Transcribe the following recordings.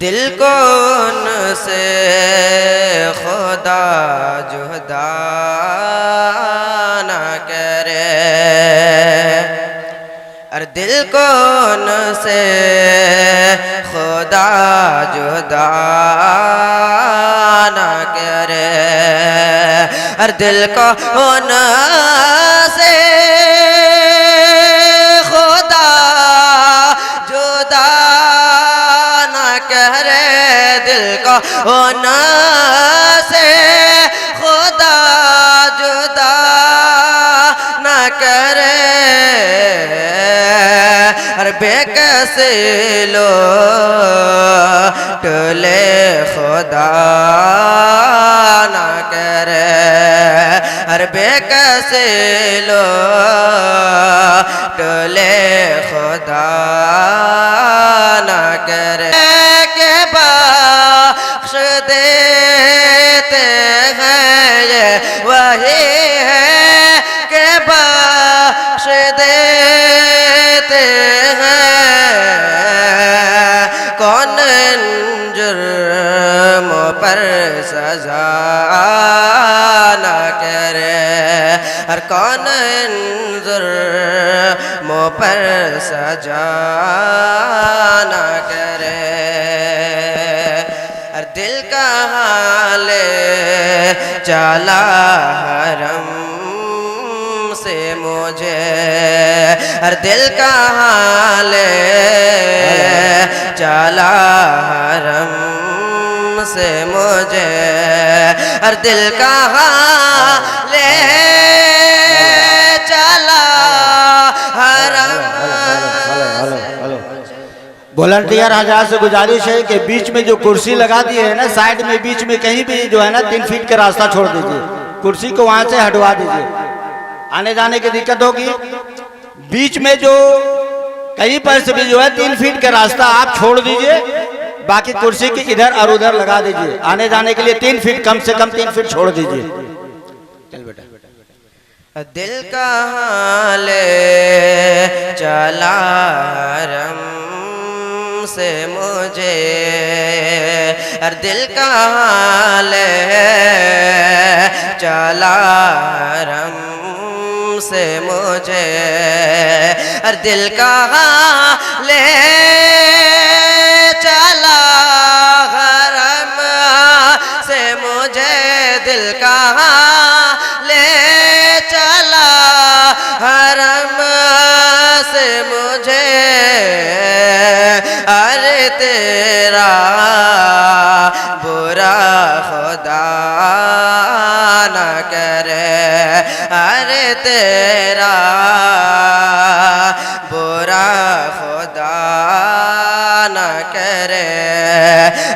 दिल को उनसे खुदा जुदा ना करे, और दिल को उनसे खुदा जुदा ना करे, और दिल को उनसे खुदा जुदा ना करे, दिल को उनसे खुदा जुदा ना करे, और बेकसी टोले खुदा ना करे, और बेकसी टोले खुदा ना करे, के बख्श देते हैं ये वही है के बख्श देते हैं, कौन जुर्मों पर सजा ना करे, और कौन जुर्मों पर सजा ना करे, और दिल का हाल चला हरम से मुझे, और दिल का हाल चला हरम से मुझे, और दिल का हाल चला हरम। वॉलंटियर हज़रात से गुजारिश है कि बीच में जो कुर्सी लगा दी है ना, साइड में बीच में कहीं भी जो है ना 3 फीट का रास्ता छोड़ दीजिए, कुर्सी को वहां से हटवा दीजिए, आने जाने की दिक्कत होगी। बीच में जो कहीं पर से भी जो है 3 फीट का रास्ता आप छोड़ दीजिए, बाकी कुर्सी की इधर और उधर लगा दीजिए, आने जाने के लिए 3 फीट कम से कम 3 फीट छोड़ दीजिए। चल बेटा। दिल का हाल चला हरम से मुझे, और दिल का हाल चला हरम से मुझे, और दिल का हाल चला हरम से मुझे, दिल का हाल चला हरम से मुझे, अरे तेरा बुरा खुदा ना करे, अरे तेरा बुरा खुदा ना करे,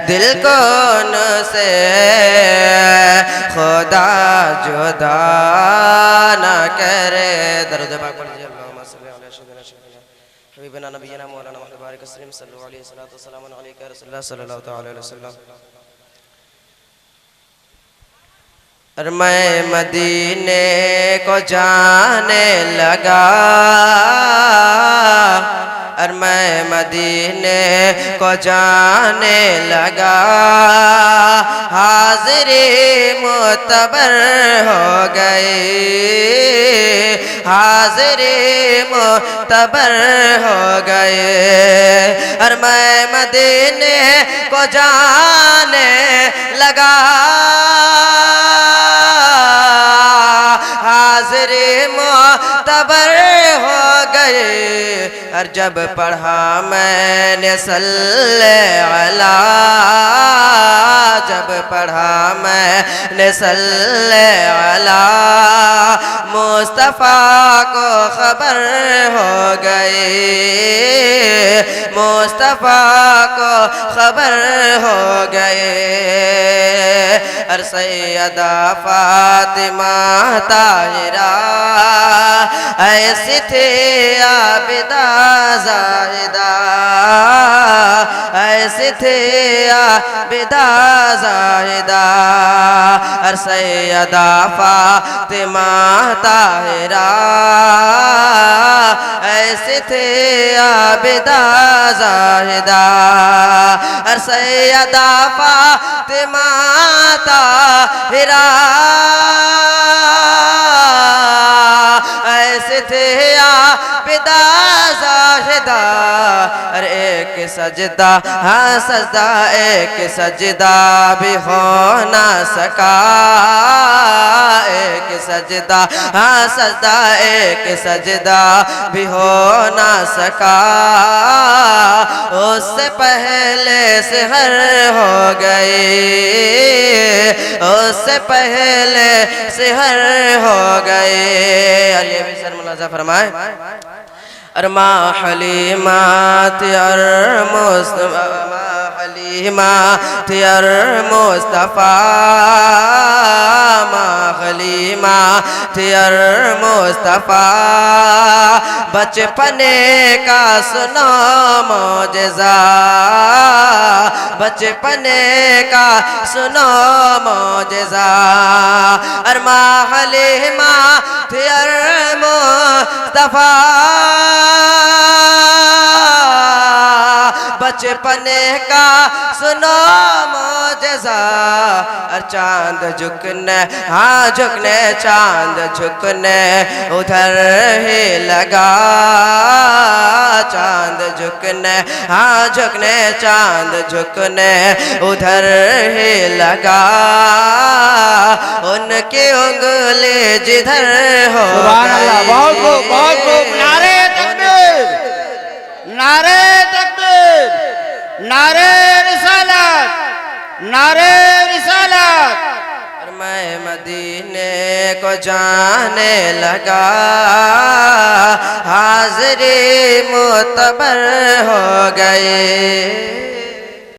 दिल को उनसे खुदा जुदा ना करे। दरूद पाक पढ़ लीजिए। अल्लाहुम्मा सल्ली अला सय्यिदिना हबीबना नबीना मौलाना मुहम्मद बारिक वसल्लम सल्लल्लाहु अलैहि वसल्लम अलैका रसूलुल्लाह सल्लल्लाहु तआला अलैहि वसल्लम। और मैं मदीने को जाने लगा, और मैं मदीने को जाने लगा, हाज़िरी मुतबर हो गई, हाज़िरी मुतबर हो गए, और मैं मदीने को जाने लगा, हाज़िरी मुतबर हो गए, और जब पढ़ा मैंने सल्ले अला, जब पढ़ा मैंने सल्ले अला मुस्तफ़ा को खबर हो गई, मुस्तफ़ा को खबर हो गए, अर सैयदा फातिमा ताहिरा ऐसी थे आबिदा ज़ाहिदा ऐसे थे आबिदा ज़ाहिदा अर सैयदा फातिमा ताहिरा ऐसे थे आबिदा ज़ाहिदा अर सैयदा फातिमा ताहिरा ऐसे थे आबिदा ज़ाहिदा अरे एक सजदा हाँ सजदा एक सजदा भी हो ना सका एक सजदा हाँ सजदा एक सजदा भी हो ना सका उससे पहले सिहर हो गए उससे पहले सिहर हो गए। अली भी सर मुलाजा फरमाए अरमा हलीमा त्यार मुस्तफा हलीमा त्यार मुस्तफा मा हलीमा त्यार मुस्तफा बचपने का सुनो मौजज़ा बचपने का सुनो मौजज़ा अरमा हलीमा त्यार मुस्तफा बचपने का सुनो मौजज़ा और चांद झुकने हाँ झुकने चांद झुकने उधर ही लगा चांद झुकने हाँ झुकने चांद झुकने उधर ही लगा उनकी उंगली जिधर हो गई। बहुत खूब नारे तकबीर नारे तकबीर नारे रिसालत नारे रिसालत। और मैं मदीने को जाने लगा हाज़िरी मुतबर हो गए।